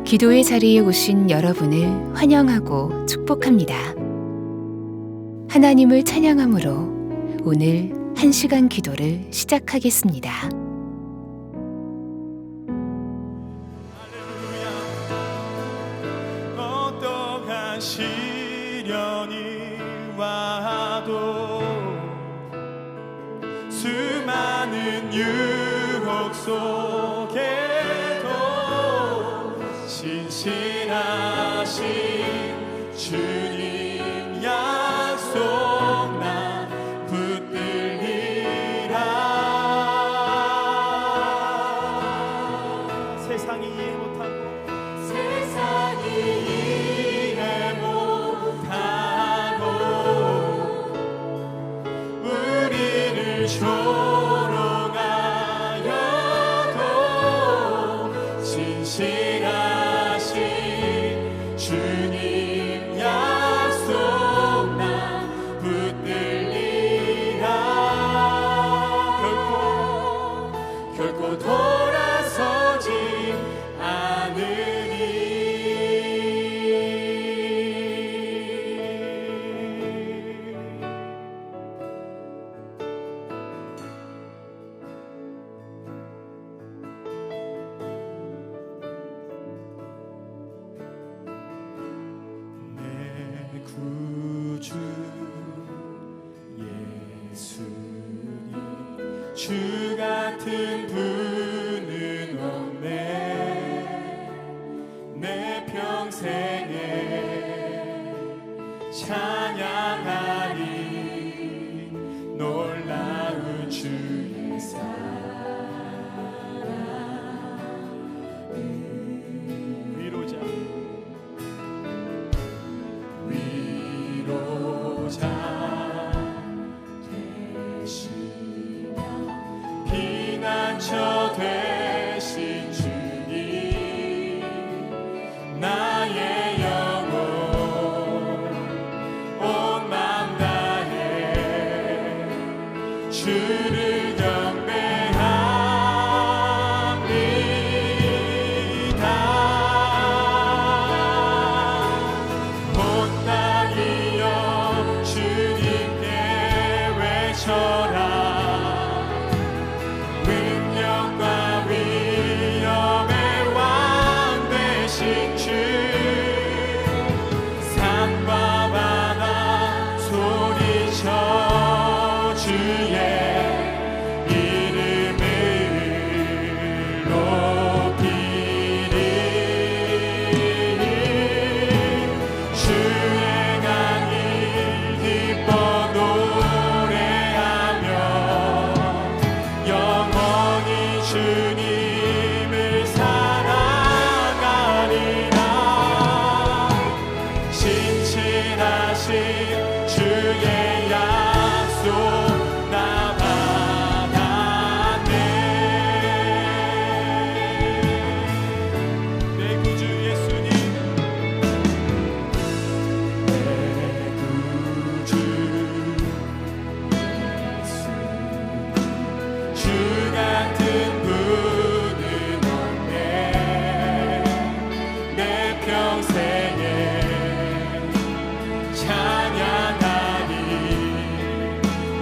기도의 자리에 오신 여러분을 환영하고 축복합니다. 하나님을 찬양함으로 오늘 1시간 기도를 시작하겠습니다. 할렐루야. 어떠한 시련이 와도 수많은 유혹 속에도 신실하신 주님 약속 나 붙들리라. 세상이 이해 못하고 우리를 조롱하여도 신실하신 주님 약속 나 붙들리라. 결코 돌아서지 않으리. 내 구주 예수님 주 같은 분은 없네. 내 평생에 찬양하리 놀라운 주의 사랑. 위로자 되시며 피난처 되신 주님 나의 영혼 온 맘 다해 주를 경배합니다. 온 땅이여 주님께 외쳐라. 능력과 위엄의 왕 되신 주 산과 바다 소리쳐 주의 이름을 높이리. 주행한 일 기뻐 노래하며 영원히 주님을 사랑하리라. 신실하신 주의 약속 나 받았네. 내 구주 예수님 내 구주 예수님 주 같은 분은 없네. 내 평생에 찬양하리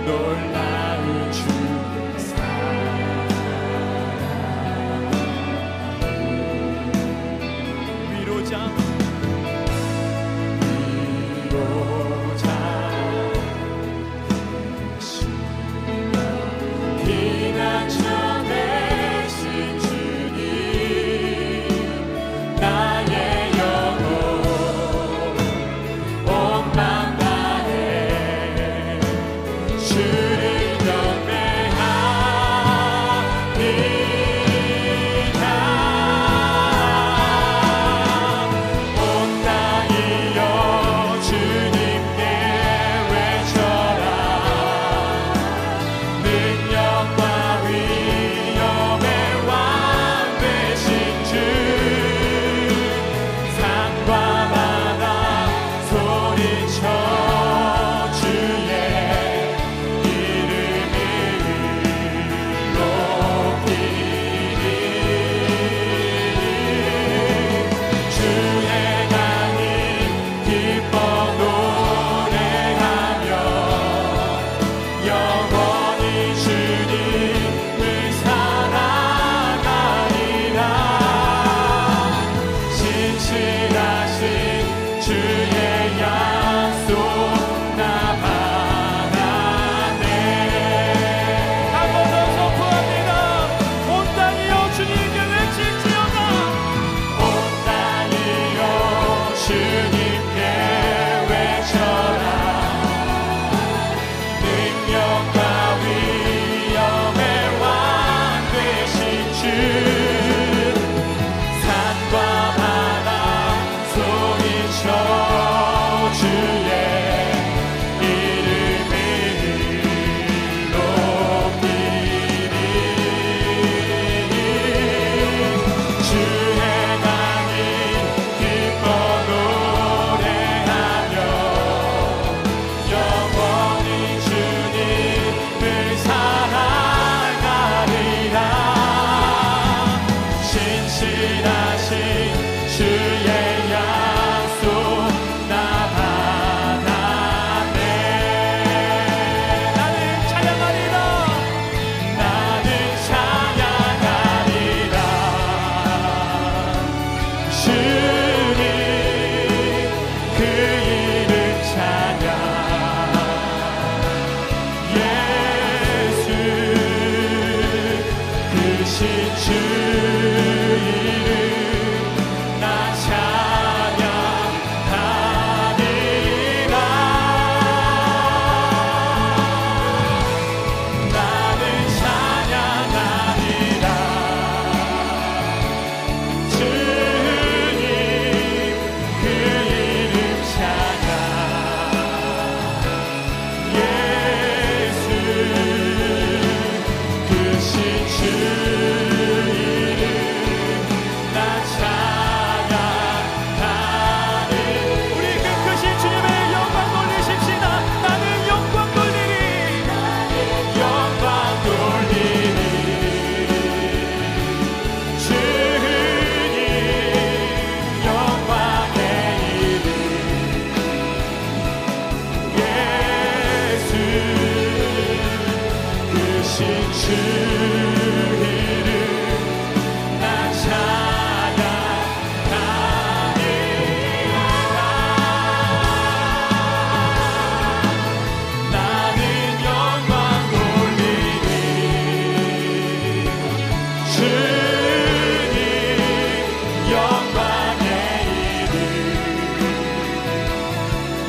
놀라운 주의 사랑. 위로자 되시며 피난처 되신 주님 나의 영혼 온 맘 다해 주를 경배합니다. 온 땅이여 주님께 외쳐라. 능력과 위엄의 크신 주 이름 나 찬양하리라. 나는 찬양하리라. 주님 그 이름 찬양. 예수 크신 주 이름 나 찬양하리. 우리 그 크신 주님의 영광 돌리십시다. 나는 영광 돌리리. 영광 돌리리. 주님 영광의 이름 예수 크신 주 이름 나 찬양하리라. 나는 영광 돌리리. 주님 영광의 이름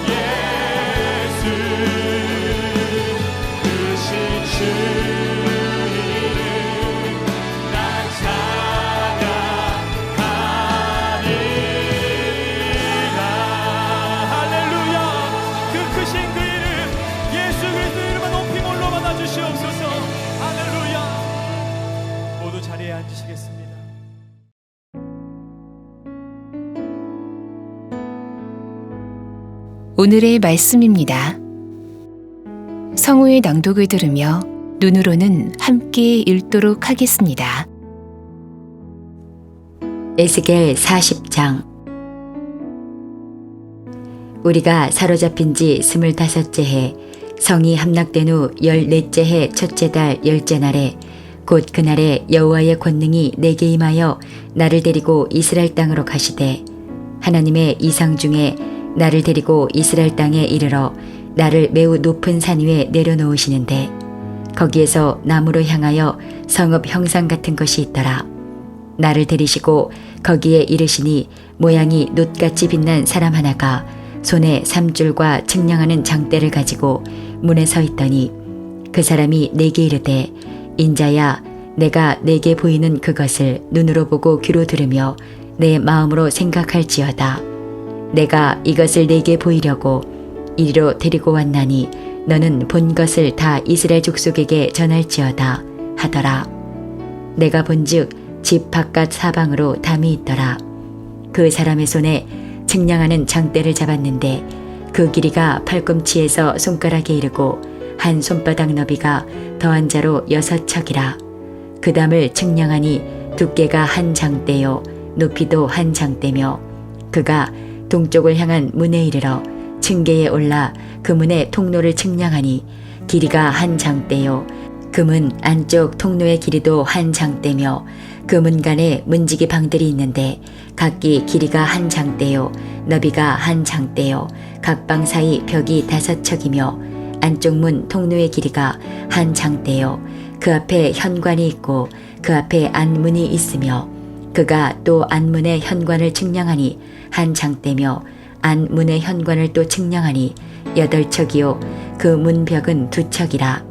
예수 크신 주 이름 나 찬양하리라. 할렐루야. 그 크신 그 이름 예수 그리스도 이름만 높이 몰로 받아 주시옵소서. 할렐루야. 모두 자리에 앉으시겠습니다. 오늘의 말씀입니다. 성우의 낭독을 들으며 눈으로는 함께 읽도록 하겠습니다. 에스겔 40장. 우리가 사로잡힌 지 25째 해 성이 함락된 후 14째 해 첫째 달 10째 날에 곧 그날에 여호와의 권능이 내게 임하여 나를 데리고 이스라엘 땅으로 가시되 하나님의 이상 중에 나를 데리고 이스라엘 땅에 이르러 나를 매우 높은 산 위에 내려놓으시는데 거기에서 나무로 향하여 성읍 형상 같은 것이 있더라. 나를 데리시고 거기에 이르시니 모양이 놋같이 빛난 사람 하나가 손에 삼줄과 측량하는 장대를 가지고 문에 서 있더니 그 사람이 내게 이르되 인자야 내가 내게 보이는 그것을 눈으로 보고 귀로 들으며 내 마음으로 생각할지어다. 내가 이것을 내게 보이려고 이리로 데리고 왔나니 너는 본 것을 다 이스라엘 족속에게 전할지어다 하더라. 내가 본즉 집 바깥 사방으로 담이 있더라. 그 사람의 손에 측량하는 장대를 잡았는데 그 길이가 팔꿈치에서 손가락에 이르고 한 손바닥 너비가 더한 자로 6척이라. 그 담을 측량하니 두께가 한 장대요 높이도 한 장대며 그가 동쪽을 향한 문에 이르러 층계에 올라 그 문의 통로를 측량하니 길이가 한 장대요 그 문 안쪽 통로의 길이도 한 장대며 그 문간에 문지기 방들이 있는데 각기 길이가 한 장대요 너비가 한 장대요 각 방 사이 벽이 5척이며 안쪽 문 통로의 길이가 한 장대요 그 앞에 현관이 있고 그 앞에 안문이 있으며 그가 또 안문의 현관을 측량하니 한 장대며 안문의 현관을 또 측량하니 8척이요 그 문벽은 2척이라.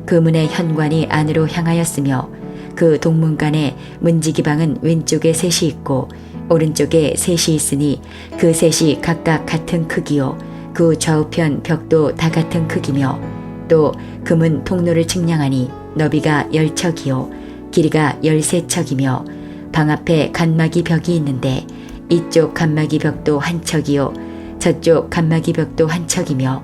그 문의 현관이 안으로 향하였으며 그 동문간에 문지기방은 왼쪽에 셋이 있고 오른쪽에 셋이 있으니 그 셋이 각각 같은 크기요 그 좌우편 벽도 다 같은 크기며 또 그 문 통로를 측량하니 너비가 10척이요 길이가 13척이며 방 앞에 간막이 벽이 있는데 이쪽 간막이 벽도 한 척이요 저쪽 간막이 벽도 한 척이며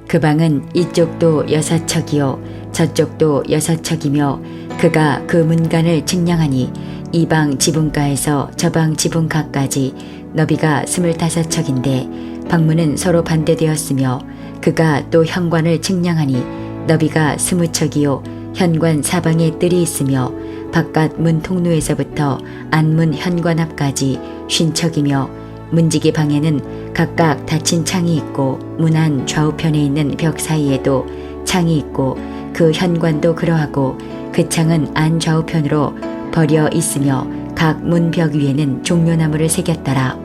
그 방은 이쪽도 6척이요 저쪽도 6척이며 그가 그 문간을 측량하니 이 방 지붕가에서 저 방 지붕가까지 너비가 25척인데 방문은 서로 반대되었으며 그가 또 현관을 측량하니 너비가 20척이요 현관 사방에 뜰이 있으며 바깥 문 통로에서부터 안문 현관 앞까지 50척이며 문지기 방에는 각각 닫힌 창이 있고 문 안 좌우편에 있는 벽 사이에도 창이 있고 그 현관도 그러하고 그 창은 안 좌우편으로 벌여 있으며 각 문 벽 위에는 종려나무를 새겼더라.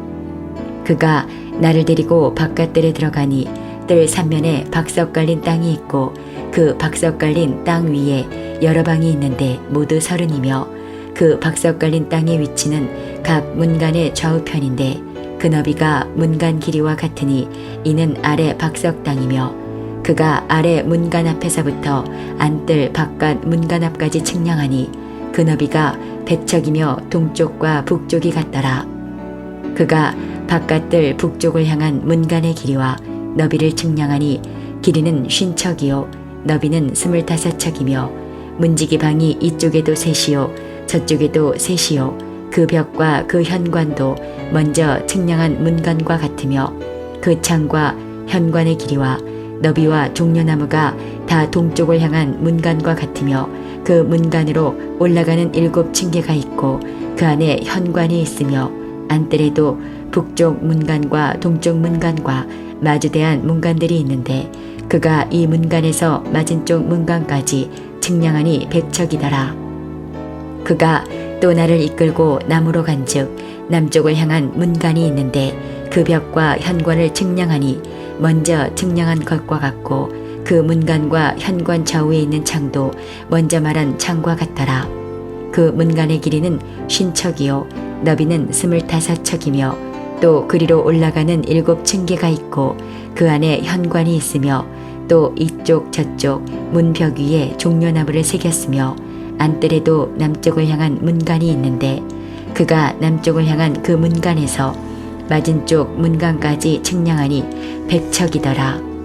그가 나를 데리고 바깥들에 들어가니 뜰 삼면에 박석 깔린 땅이 있고 그 박석 깔린 땅 위에 여러 방이 있는데 모두 30이며 그 박석 깔린 땅의 위치는 각 문간의 좌우편인데 그 너비가 문간 길이와 같으니 이는 아래 박석 땅이며 그가 아래 문간 앞에서부터 안뜰 바깥 문간 앞까지 측량하니 그 너비가 백척이며 동쪽과 북쪽이 같더라. 그가 바깥뜰 북쪽을 향한 문간의 길이와 너비를 측량하니 길이는 50척이요 너비는 25척이며 문지기 방이 이쪽에도 셋이요 저쪽에도 셋이요 그 벽과 그 현관도 먼저 측량한 문간과 같으며 그 창과 현관의 길이와 너비와 종려나무가 다 동쪽을 향한 문간과 같으며 그 문간으로 올라가는 7층계가 있고 그 안에 현관이 있으며 안뜰에도 북쪽 문간과 동쪽 문간과 마주대한 문간들이 있는데 그가 이 문간에서 맞은쪽 문간까지 측량하니 100척이더라. 그가 또 나를 이끌고 남으로 간즉 남쪽을 향한 문간이 있는데 그 벽과 현관을 측량하니 먼저 측량한 것과 같고 그 문간과 현관 좌우에 있는 창도 먼저 말한 창과 같더라. 그 문간의 길이는 50척이요 너비는 25척이며 또 그리로 올라가는 7층계가 있고 그 안에 현관이 있으며 또 이쪽 저쪽 문벽 위에 종려나무를 새겼으며 안뜰에도 남쪽을 향한 문간이 있는데 그가 남쪽을 향한 그 문간에서 맞은쪽 문간까지 측량하니 100척이더라.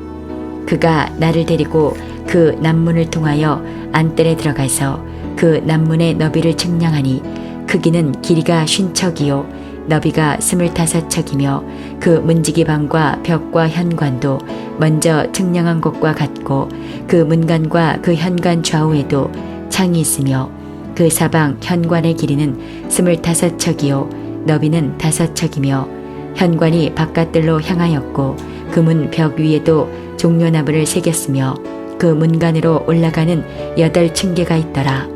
그가 나를 데리고 그 남문을 통하여 안뜰에 들어가서 그 남문의 너비를 측량하니 크기는 길이가 50척이요 너비가 25척이며 그 문지기 방과 벽과 현관도 먼저 측량한 것과 같고 그 문간과 그 현관 좌우에도 창이 있으며 그 사방 현관의 길이는 25척이요 너비는 5척이며 현관이 바깥들로 향하였고 그 문 벽 위에도 종려나무를 새겼으며 그 문간으로 올라가는 8층계가 있더라.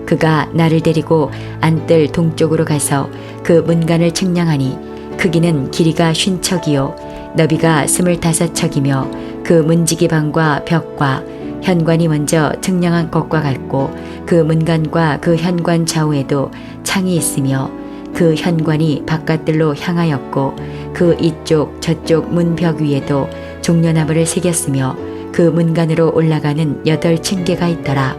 그가 나를 데리고 안뜰 동쪽으로 가서 그 문간을 측량하니 크기는 길이가 50척이요 너비가 25척이며 그 문지기 방과 벽과 현관이 먼저 측량한 것과 같고 그 문간과 그 현관 좌우에도 창이 있으며 그 현관이 바깥들로 향하였고 그 이쪽 저쪽 문벽 위에도 종려나무를 새겼으며 그 문간으로 올라가는 8층계가 있더라.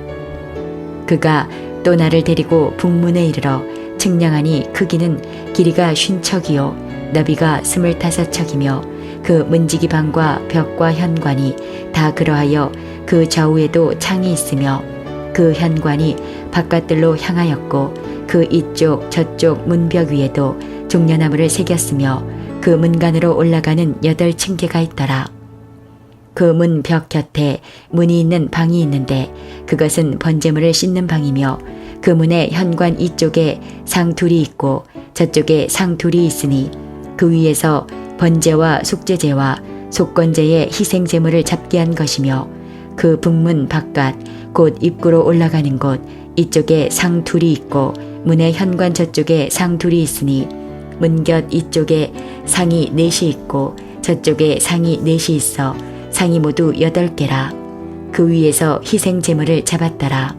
그가 또 나를 데리고 북문에 이르러 측량하니 크기는 길이가 50척이요 너비가 25척이며 그 문지기 방과 벽과 현관이 다 그러하여 그 좌우에도 창이 있으며 그 현관이 바깥들로 향하였고 그 이쪽 저쪽 문벽 위에도 종려나무를 새겼으며 그 문간으로 올라가는 8층계가 있더라. 그 문 벽 곁에 문이 있는 방이 있는데 그것은 번제물을 씻는 방이며 그 문의 현관 이쪽에 상 둘이 있고 저쪽에 상 둘이 있으니 그 위에서 번제와 속죄제와 속건제의 희생제물을 잡게 한 것이며 그 북문 바깥 곧 입구로 올라가는 곳 이쪽에 상 둘이 있고 문의 현관 저쪽에 상 둘이 있으니 문 곁 이쪽에 상이 4이 있고 저쪽에 상이 4이 있어 상이 모두 8개라. 그 위에서 희생제물을 잡았더라.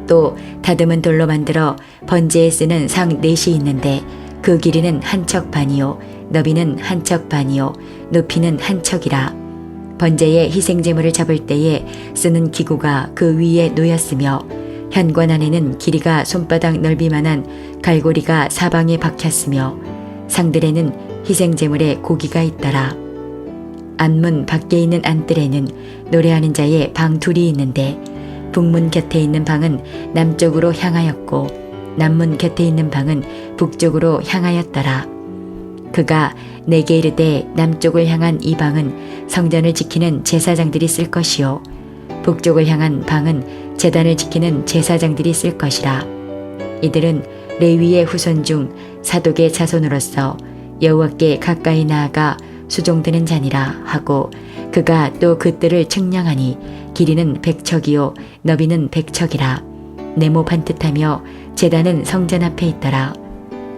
또 다듬은 돌로 만들어 번제에 쓰는 상 4이 있는데 그 길이는 1척 반이요 너비는 1척 반이요 높이는 1척이라. 번제에 희생제물을 잡을 때에 쓰는 기구가 그 위에 놓였으며 현관 안에는 길이가 손바닥 넓이만한 갈고리가 사방에 박혔으며 상들에는 희생제물의 고기가 있더라. 안문 밖에 있는 안뜰에는 노래하는 자의 방 둘이 있는데 북문 곁에 있는 방은 남쪽으로 향하였고 남문 곁에 있는 방은 북쪽으로 향하였더라. 그가 내게 이르되 남쪽을 향한 이 방은 성전을 지키는 제사장들이 쓸 것이요 북쪽을 향한 방은 제단을 지키는 제사장들이 쓸 것이라. 이들은 레위의 후손 중 사독의 자손으로서 여호와께 가까이 나아가 수종드는 자니라 하고 그가 또 그 뜰을 측량하니 길이는 100척이요 너비는 100척이라. 네모 반듯하며 제단은 성전 앞에 있더라.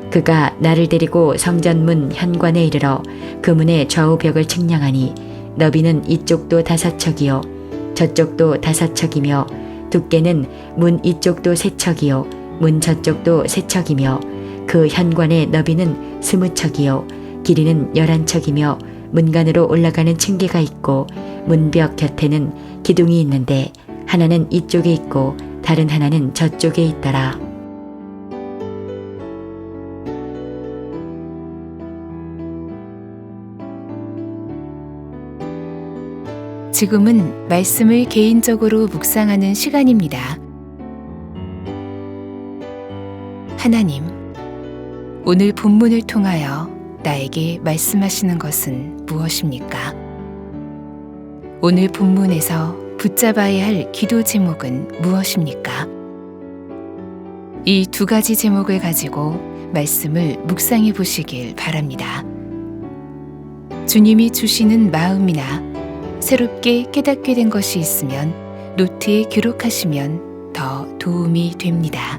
그가 나를 데리고 성전문 현관에 이르러 그 문의 좌우 벽을 측량하니 너비는 이쪽도 5척이요 저쪽도 5척이며 두께는 문 이쪽도 3척이요 문 저쪽도 3척이며 그 현관의 너비는 20척이요 길이는 11척이며 문간으로 올라가는 층계가 있고 문벽 곁에는 기둥이 있는데 하나는 이쪽에 있고 다른 하나는 저쪽에 있더라. 지금은 말씀을 개인적으로 묵상하는 시간입니다. 하나님, 오늘 본문을 통하여 나에게 말씀하시는 것은 무엇입니까? 오늘 본문에서 붙잡아야 할 기도 제목은 무엇입니까? 이 두 가지 제목을 가지고 말씀을 묵상해 보시길 바랍니다. 주님이 주시는 마음이나 새롭게 깨닫게 된 것이 있으면 노트에 기록하시면 더 도움이 됩니다.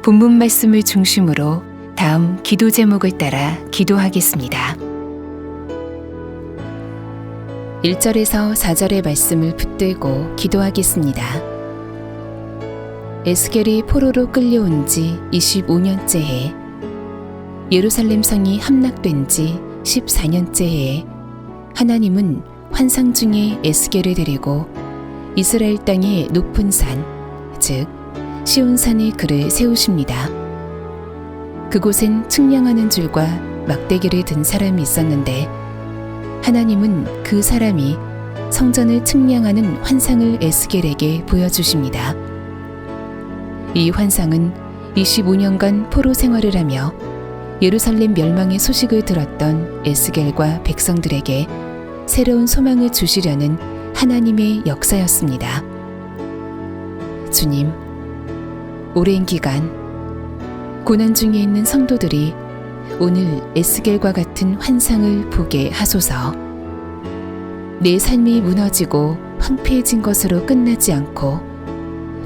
본문 말씀을 중심으로 다음 기도 제목을 따라 기도하겠습니다. 1절에서 4절의 말씀을 붙들고 기도하겠습니다. 에스겔이 포로로 끌려온 지 25년째 해, 예루살렘 성이 함락된 지 14년째 해, 하나님은 환상 중에 에스겔을 데리고 이스라엘 땅의 높은 산, 즉 시온산에 그를 세우십니다. 그곳엔 측량하는 줄과 막대기를 든 사람이 있었는데 하나님은 그 사람이 성전을 측량하는 환상을 에스겔에게 보여주십니다. 이 환상은 25년간 포로 생활을 하며 예루살렘 멸망의 소식을 들었던 에스겔과 백성들에게 새로운 소망을 주시려는 하나님의 역사였습니다. 주님, 오랜 기간 고난 중에 있는 성도들이 오늘 에스겔과 같은 환상을 보게 하소서. 내 삶이 무너지고 황폐해진 것으로 끝나지 않고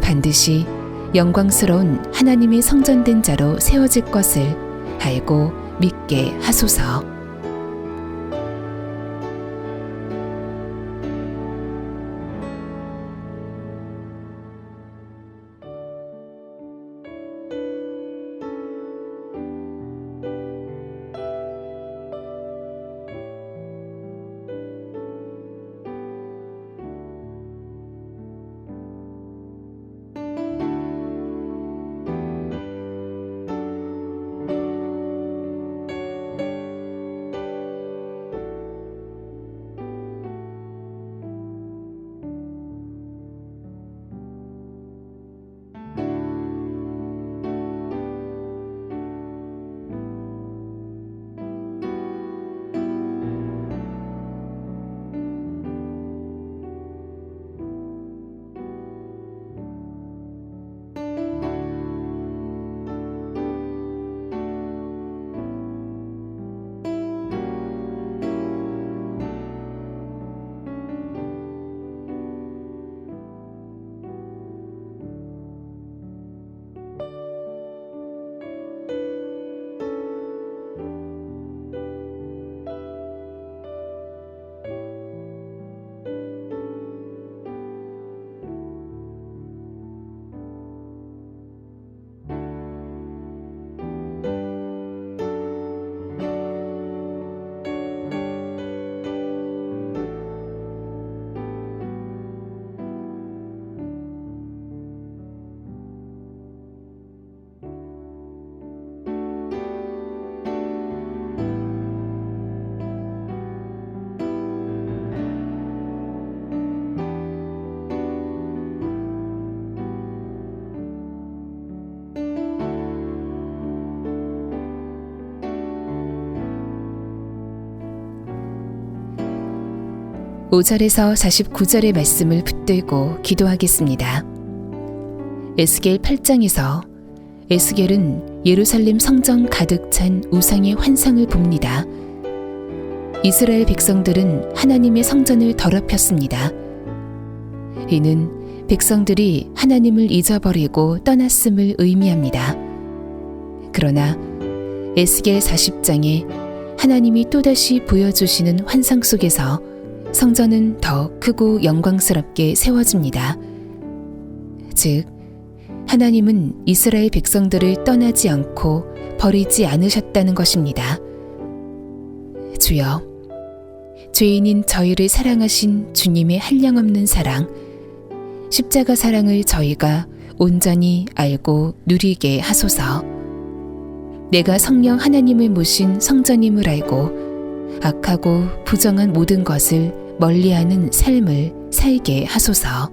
반드시 영광스러운 하나님의 성전된 자로 세워질 것을 알고 믿게 하소서. (5절에서) (49절의) 말씀을 붙들고 기도하겠습니다. 에스겔 8장에서 에스겔은 예루살렘 성전 가득 찬 우상의 환상을 봅니다. 이스라엘 백성들은 하나님의 성전을 더럽혔습니다. 이는 백성들이 하나님을 잊어버리고 떠났음을 의미합니다. 그러나 에스겔 40장에 하나님이 또다시 보여주시는 환상 속에서 성전은 더 크고 영광스럽게 세워집니다. 즉, 하나님은 이스라엘 백성들을 떠나지 않고 버리지 않으셨다는 것입니다. 주여, 죄인인 저희를 사랑하신 주님의 한량없는 사랑, 십자가 사랑을 저희가 온전히 알고 누리게 하소서. 내가 성령 하나님을 모신 성전임을 알고 악하고 부정한 모든 것을 멀리하는 삶을 살게 하소서.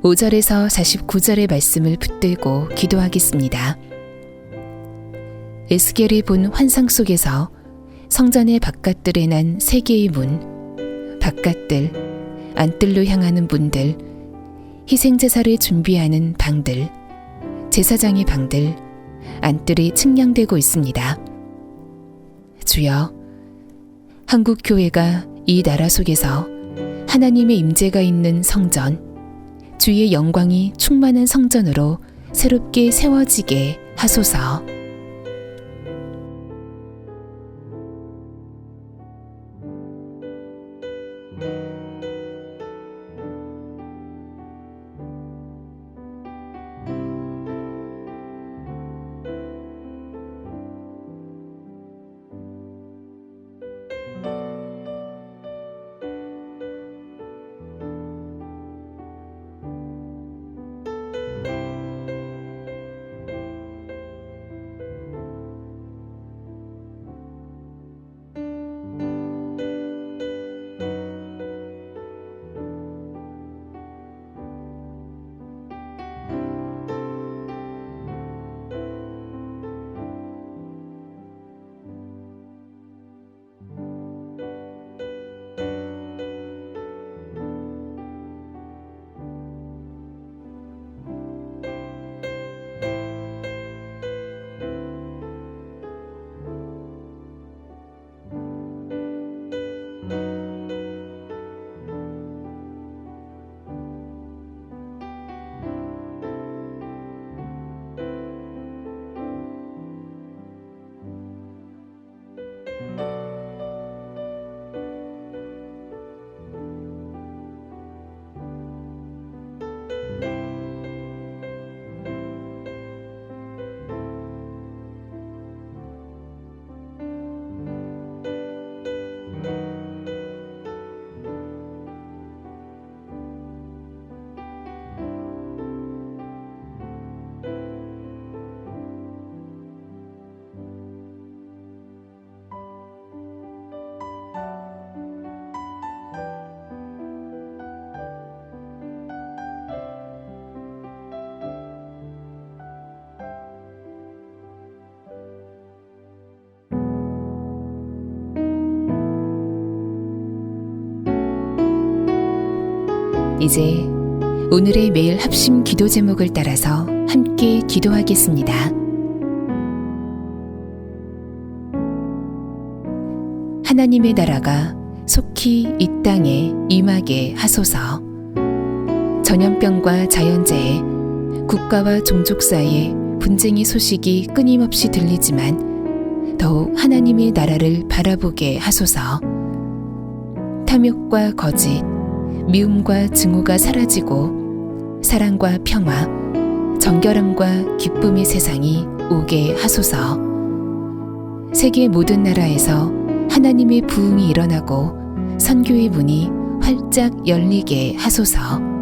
5절에서 49절의 말씀을 붙들고 기도하겠습니다. 에스겔이 본 환상 속에서 성전의 바깥들에 난 세 개의 문, 바깥들, 안뜰로 향하는 문들, 희생제사를 준비하는 방들, 제사장의 방들, 안뜰이 측량되고 있습니다. 주여, 한국교회가 이 나라 속에서 하나님의 임재가 있는 성전, 주의 영광이 충만한 성전으로 새롭게 세워지게 하소서. 이제 오늘의 매일 합심 기도 제목을 따라서 함께 기도하겠습니다. 하나님의 나라가 속히 이 땅에 임하게 하소서. 전염병과 자연재해, 국가와 종족 사이에 분쟁의 소식이 끊임없이 들리지만 더욱 하나님의 나라를 바라보게 하소서. 탐욕과 거짓, 미움과 증오가 사라지고 사랑과 평화, 정결함과 기쁨의 세상이 오게 하소서. 세계 모든 나라에서 하나님의 부흥이 일어나고 선교의 문이 활짝 열리게 하소서.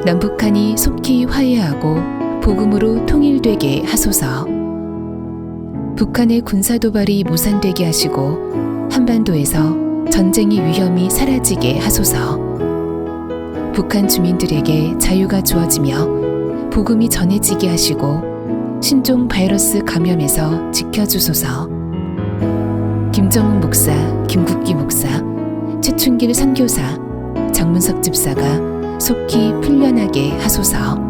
남북한이 속히 화해하고 복음으로 통일되게 하소서. 북한의 군사도발이 무산되게 하시고 한반도에서 전쟁의 위험이 사라지게 하소서. 북한 주민들에게 자유가 주어지며 복음이 전해지게 하시고 신종 바이러스 감염에서 지켜주소서. 김정은 목사, 김국기 목사, 최춘길 선교사, 장문석 집사가 속히 풀려나게 하소서.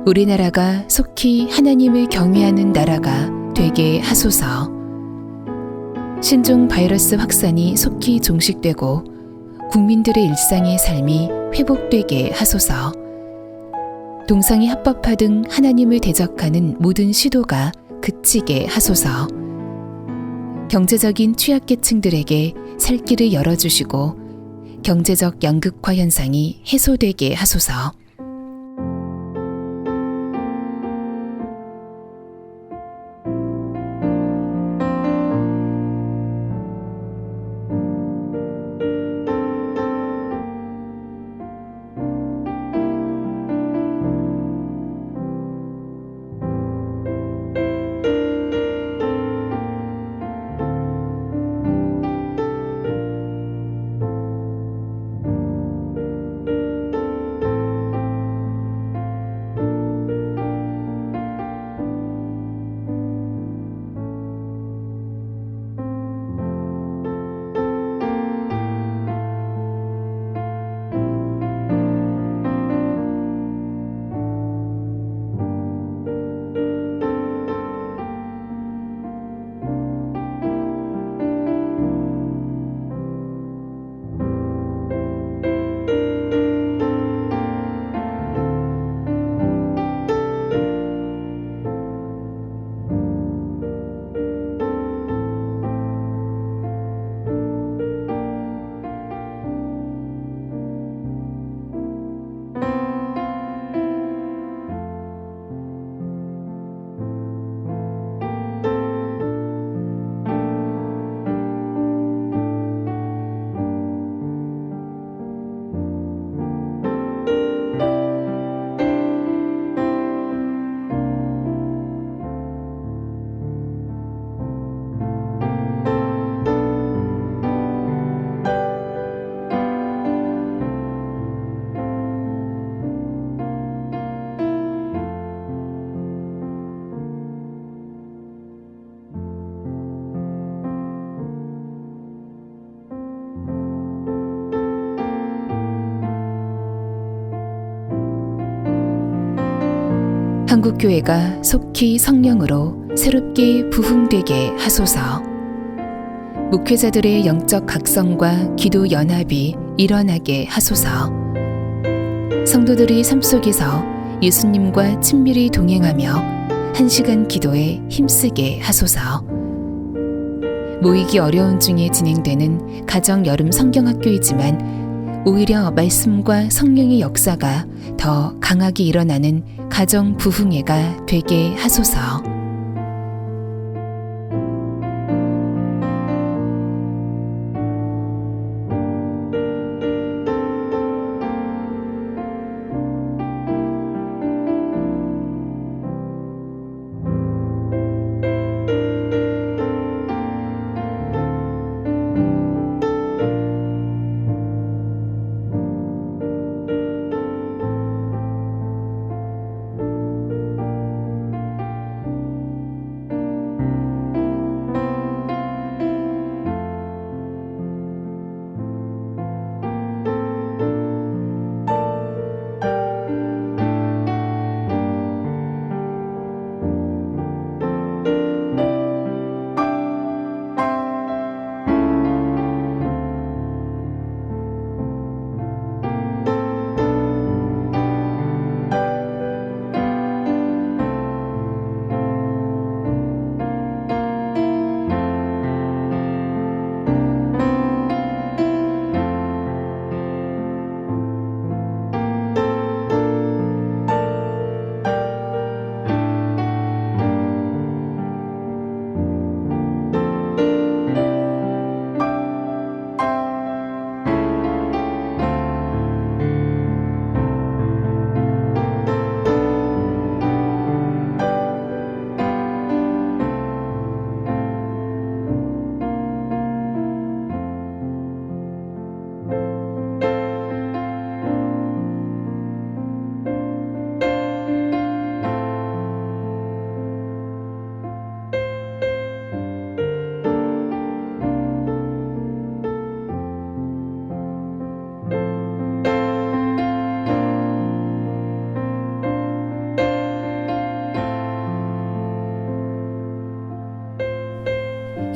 우리나라가 속히 하나님을 경외하는 나라가 되게 하소서. 신종 바이러스 확산이 속히 종식되고 국민들의 일상의 삶이 회복되게 하소서. 동성이 합법화등 하나님을 대적하는 모든 시도가 그치게 하소서. 경제적인 취약계층들에게 살 길을 열어주시고 경제적 양극화 현상이 해소되게 하소서. 한국교회가 속히 성령으로 새롭게 부흥되게 하소서. 목회자들의 영적 각성과 기도 연합이 일어나게 하소서. 성도들이 삶 속에서 예수님과 친밀히 동행하며 한 시간 기도에 힘쓰게 하소서. 모이기 어려운 중에 진행되는 가정 여름 성경학교이지만 오히려 말씀과 성령의 역사가 더 강하게 일어나는 가정 부흥회가 되게 하소서.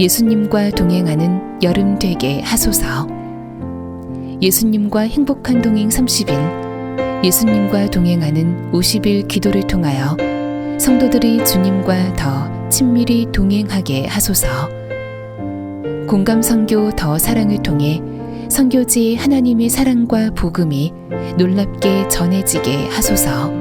예수님과 동행하는 여름 되게 하소서. 예수님과 행복한 동행 30일, 예수님과 동행하는 50일 기도를 통하여 성도들이 주님과 더 친밀히 동행하게 하소서. 공감 선교 더 사랑을 통해 선교지의 하나님의 사랑과 복음이 놀랍게 전해지게 하소서.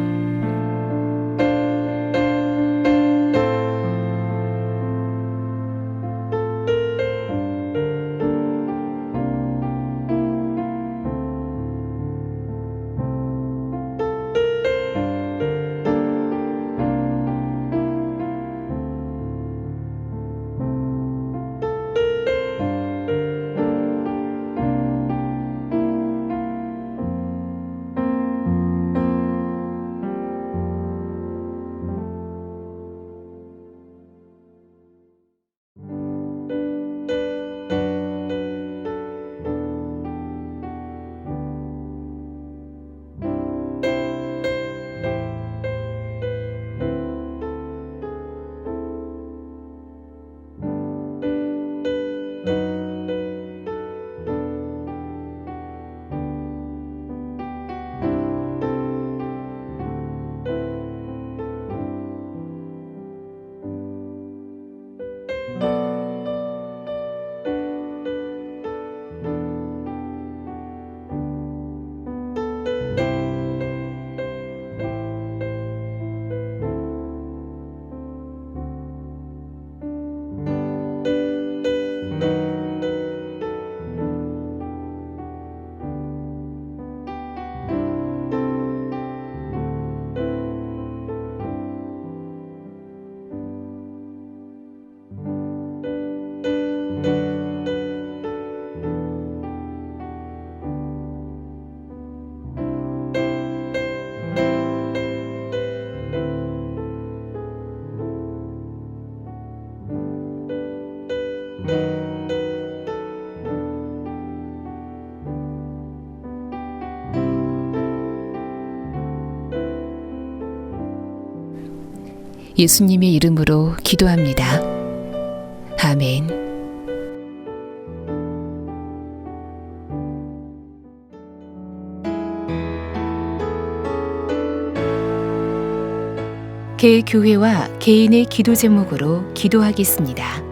예수님의 이름으로 기도합니다. 아멘. 개교회와 개인의 기도 제목으로 기도하겠습니다.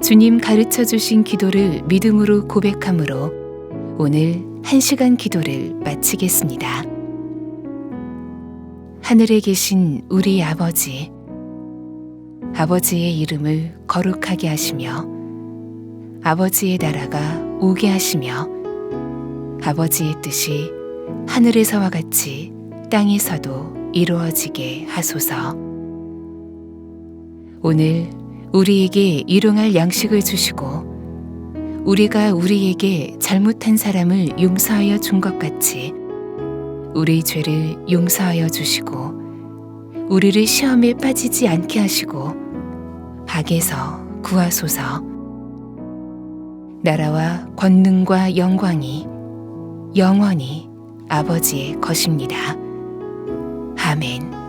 주님 가르쳐 주신 기도를 믿음으로 고백함으로 오늘 1시간 기도를 마치겠습니다. 하늘에 계신 우리 아버지, 아버지의 이름을 거룩하게 하시며 아버지의 나라가 오게 하시며 아버지의 뜻이 하늘에서와 같이 땅에서도 이루어지게 하소서. 오늘 우리에게 일용할 양식을 주시고 우리가 우리에게 잘못한 사람을 용서하여 준 것 같이 우리 죄를 용서하여 주시고 우리를 시험에 빠지지 않게 하시고 악에서 구하소서. 나라와 권능과 영광이 영원히 아버지의 것입니다. 아멘.